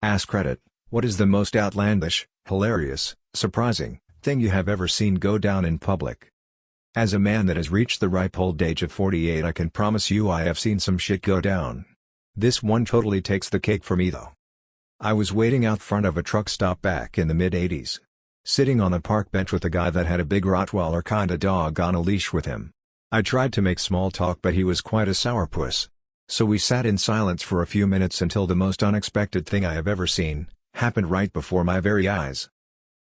Ask Reddit, what is the most outlandish, hilarious, surprising thing you have ever seen go down in public? As a man that has reached the ripe old age of 48, I can promise you I have seen some shit go down. This one totally takes the cake for me though. I was waiting out front of a truck stop back in the mid-80s. Sitting on a park bench with a guy that had a big Rottweiler kinda dog on a leash with him. I tried to make small talk but he was quite a sourpuss. So we sat in silence for a few minutes until the most unexpected thing I have ever seen happened right before my very eyes.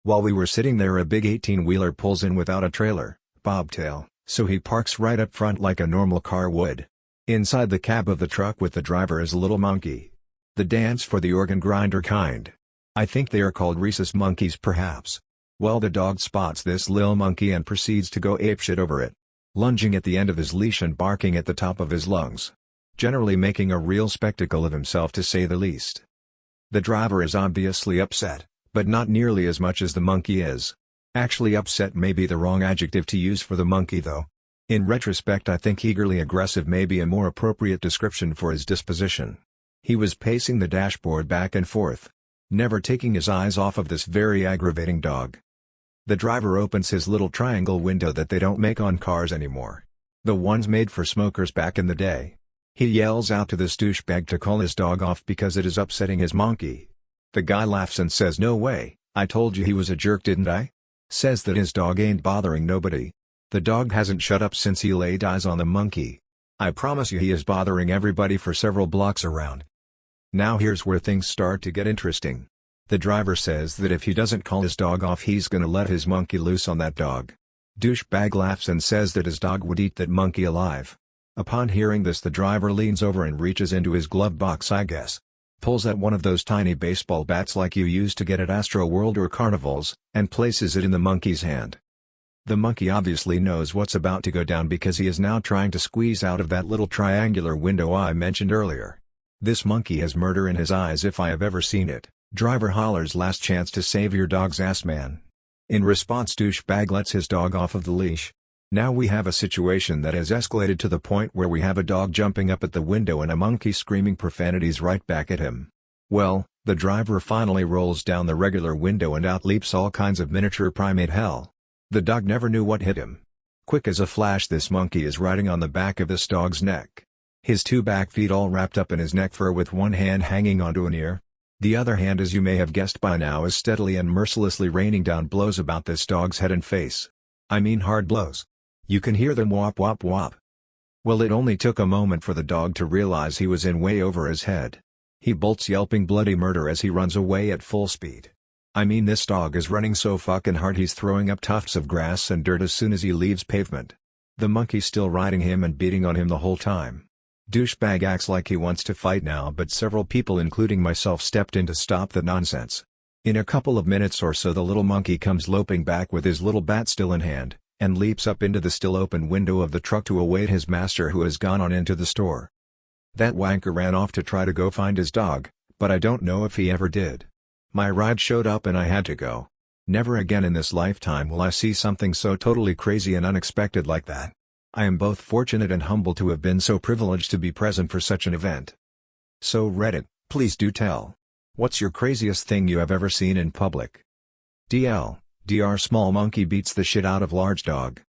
While we were sitting there, a big 18-wheeler pulls in without a trailer, bobtail, so he parks right up front like a normal car would. Inside the cab of the truck with the driver is a little monkey. The dance for the organ grinder kind. I think they are called rhesus monkeys perhaps. Well, the dog spots this lil monkey and proceeds to go apeshit over it. Lunging at the end of his leash and barking at the top of his lungs. Generally making a real spectacle of himself to say the least. The driver is obviously upset, but not nearly as much as the monkey is. Actually, upset may be the wrong adjective to use for the monkey though. In retrospect, I think eagerly aggressive may be a more appropriate description for his disposition. He was pacing the dashboard back and forth, never taking his eyes off of this very aggravating dog. The driver opens his little triangle window that they don't make on cars anymore. The ones made for smokers back in the day. He yells out to this douchebag to call his dog off because it is upsetting his monkey. The guy laughs and says, "No way, I told you he was a jerk, didn't I?" Says that his dog ain't bothering nobody. The dog hasn't shut up since he laid eyes on the monkey. I promise you he is bothering everybody for several blocks around. Now here's where things start to get interesting. The driver says that if he doesn't call his dog off he's gonna let his monkey loose on that dog. Douchebag laughs and says that his dog would eat that monkey alive. Upon hearing this, the driver leans over and reaches into his glove box, I guess. Pulls out one of those tiny baseball bats like you used to get at Astro World or carnivals, and places it in the monkey's hand. The monkey obviously knows what's about to go down because he is now trying to squeeze out of that little triangular window I mentioned earlier. This monkey has murder in his eyes if I have ever seen it. Driver hollers, "Last chance to save your dog's ass, man." In response, douchebag lets his dog off of the leash. Now we have a situation that has escalated to the point where we have a dog jumping up at the window and a monkey screaming profanities right back at him. Well, the driver finally rolls down the regular window and out leaps all kinds of miniature primate hell. The dog never knew what hit him. Quick as a flash, this monkey is riding on the back of this dog's neck. His two back feet all wrapped up in his neck fur with one hand hanging onto an ear. The other hand, as you may have guessed by now, is steadily and mercilessly raining down blows about this dog's head and face. I mean hard blows. You can hear them whop whop whop. Well, it only took a moment for the dog to realize he was in way over his head. He bolts yelping bloody murder as he runs away at full speed. I mean, this dog is running so fucking hard he's throwing up tufts of grass and dirt as soon as he leaves pavement. The monkey's still riding him and beating on him the whole time. Douchebag acts like he wants to fight now, but several people including myself stepped in to stop the nonsense. In a couple of minutes or so the little monkey comes loping back with his little bat still in hand, and leaps up into the still open window of the truck to await his master, who has gone on into the store. That wanker ran off to try to go find his dog, but I don't know if he ever did. My ride showed up and I had to go. Never again in this lifetime will I see something so totally crazy and unexpected like that. I am both fortunate and humbled to have been so privileged to be present for such an event. So Reddit, please do tell. What's your craziest thing you have ever seen in public? Dr. Small monkey beats the shit out of large dog.